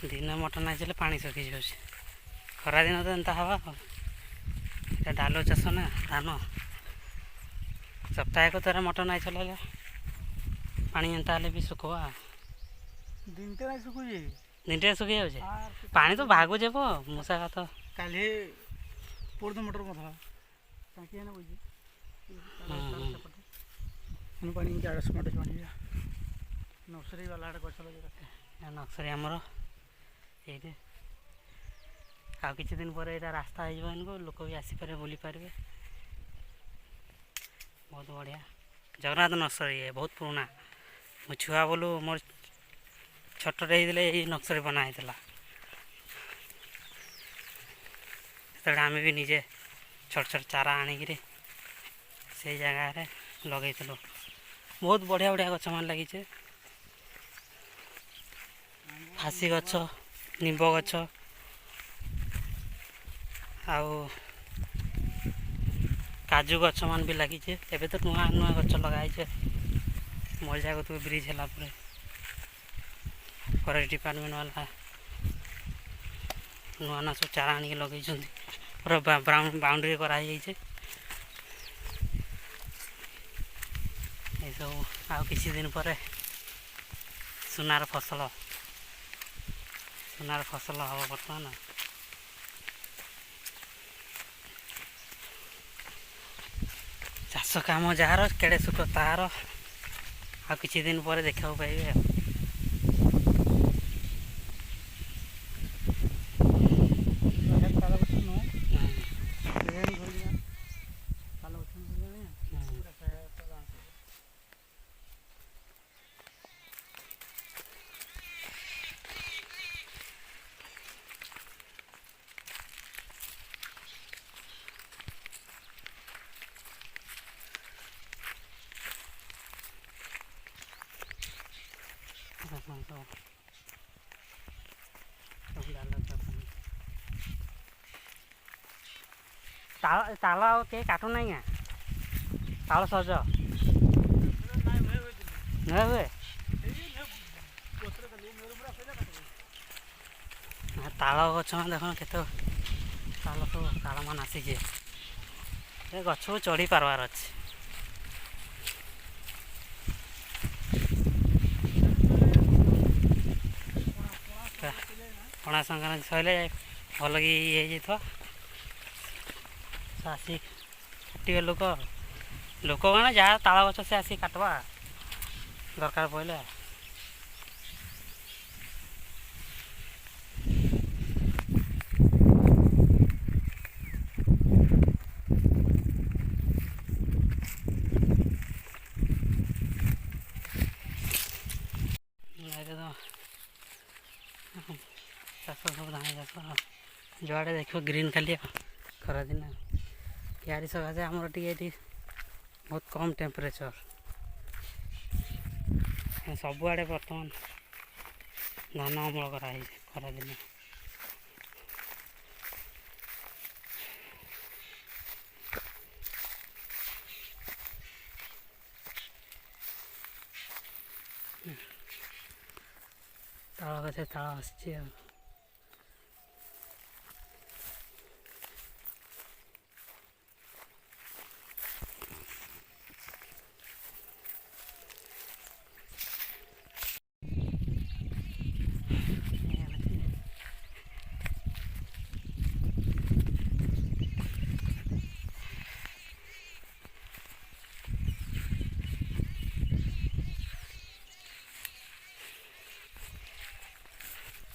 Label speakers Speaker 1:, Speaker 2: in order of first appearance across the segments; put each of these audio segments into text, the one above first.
Speaker 1: दिन मटन आइले पानी सुखी जाऊँ खरा दिन तो एंता हवा ये डालो चाष ना धान सप्ताह को थोड़ा मटन आई चल पानी एंता भी सुखवा दिनटे सुखी जाऊे पानी तो भागु जेब मूसा का तो
Speaker 2: काले पोड़ दो मोटर मत टाँकी है ना बुझे पानी आड़स मटे पानी नर्सरी वाला आड़े गछ लगे
Speaker 1: नर्सरी आमर ये आ किसी दिन पर यहाँ रास्ता हो लोक भी आसीपारे बुली पारे बहुत बढ़िया जगन्नाथ नर्सरी है बहुत पुराना मो छुआ बोलू मोर छोटे ये नर्सरी बनाई से आम भी निजे छोट छोट चारा आणिक से जगार लगे बहुत बढ़िया बढ़िया गच मान लगी फासी गछ निंब गछ आउ काजू गछ मान भी लगी एबे तो नुआ नुआ गछ लगाई मजा को ब्रिज है फरेस्ट डिपार्टमेंट वाला नुआ नुआ सब चारा आनिक लगे पूरा ब्राउन बाउंड्री कराई सब आ किसी दिन पर सुनार फसल हम बर्तमान चाष काम जार केड़े सुख तार आ किसी दिन पर देखा पाइबे ताल के काटू ना ताल सज हुए ताल गछ देख के ताल सब ताल मान आसी गछ को चढ़ी पार्बार अच्छे पणा संक्रांति सैले भल कि ये आसी काटे लोक लोक कौन जहाँ ताल गछ से आसी काटवा दरकार पड़े चाष सब धान चाष जुआड़े देख ग्रीन खाली खरा दिन यारी सकाशे आमर टी बहुत कम टेम्परेचर सबुआड़े बर्तमान धान अमल कराई खरा दिन ताल गछ ताल आसी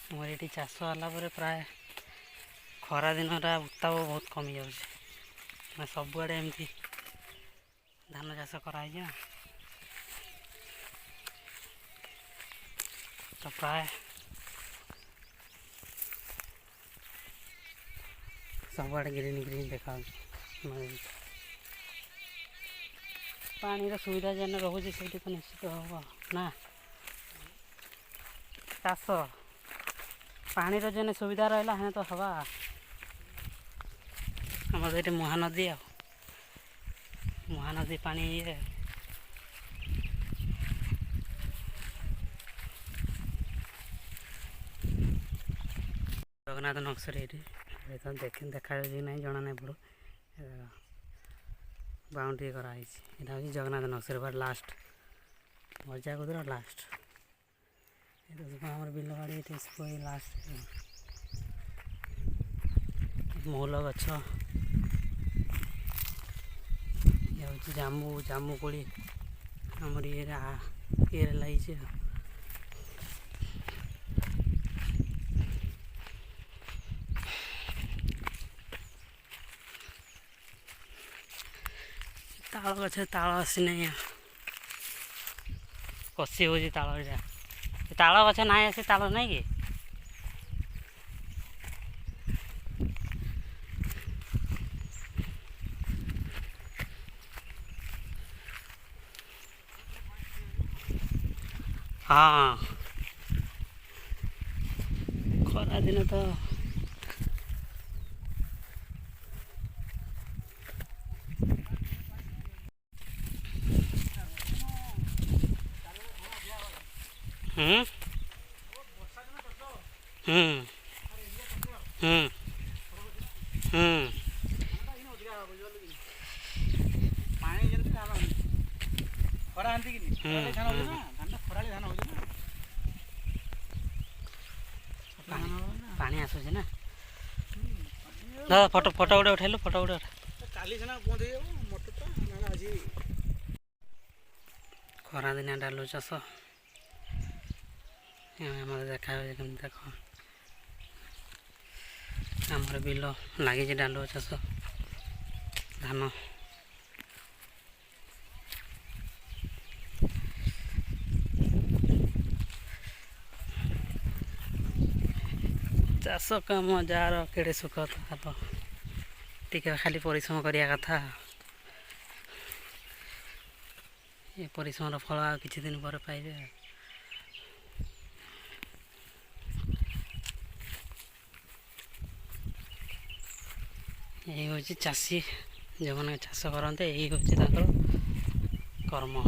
Speaker 1: मोर ये चाष है प्राय खरा दिन उत्ताप बहुत कमी जाऊे सबुआड़े एमती धान चाष कराई तो प्राय सबुआड़े ग्रीन ग्रीन देखा पानी सुविधा जेन रोचे से तो निश्चित हम ना चाष पानी जेने सुविधा रहा है तो हवा आम ये महानदी महानदी पानी ये ଜଗନ୍ନାଥ ନର୍ସରୀ ଏଠି ଦେଖାଯାଉଛି କି ନାହିଁ ଜଣା ନାହିଁ ପଡ଼ୁ ବାଉଣ୍ଡ୍ରି କରାହେଇଛି। ଏଇଟା ହେଉଛି ଜଗନ୍ନାଥ ନର୍ସରୀ ବା ଲାଷ୍ଟ ମଜା କୁଦର ଲାଷ୍ଟ ଆମର ବିଲ ବାଡ଼ି ଏଠି ସବୁ ଲାଷ୍ଟ ମହୁଲ ଗଛ ଇଏ ହେଉଛି ଜାମୁ କୋଳି ଆମର ଇଏରେ ଲାଗିଛି ଆଉ। ତାଳ ଗଛ ତାଳ ଆସିନାହିଁ କଷି ହେଉଛି ତାଳ ଏଇଟା ତାଳ ଗଛ ନାହିଁ ଆସି ତାଳ ନାହିଁ କି ହଁ ଖରା ଦିନ ତ ହୁଁ ହୁଁ ହୁଁ ହୁଁ
Speaker 2: ପାଣି ଯେମିତି ଧାନ ଖରା ହାନ୍ତିକିନି ଧାନ ହେଉଛି ନା ଧାନଟା ଖରାଳି ଧାନ ହେଉଛି ନା
Speaker 1: ପାଣି ଆସୁଛି ନା ଦାଦା ଫଟୋ ଗୋଟେ ଉଠେଇଲୁ ଫଟୋ ଗୋଟେ
Speaker 2: କାଲି ସିନା ବନ୍ଦ ହେଇଯିବ ମୋଟରଟା ନହେଲେ ଆଜି
Speaker 1: ଖରାଦିନିଆ ଡାଲୁ ଚାଷ ଆମର ଦେଖାଯାଉଛି କେମିତି ଦେଖ ଆମର ବିଲ ଲାଗିଛି ଡାଲୁ ଚାଷ ଧାନ ଚାଷ କାମ ଯାହାର କେଡ଼େ ସୁଖ ତାର ଟିକେ ଖାଲି ପରିଶ୍ରମ କରିବା କଥା ଏ ପରିଶ୍ରମର ଫଳ ଆଉ କିଛି ଦିନ ପରେ ପାଇବେ। ଏଇ ହେଉଛି ଚାଷୀ ଯେଉଁମାନେ ଚାଷ କରନ୍ତି ଏଇ ହେଉଛି ତାଙ୍କର କର୍ମ।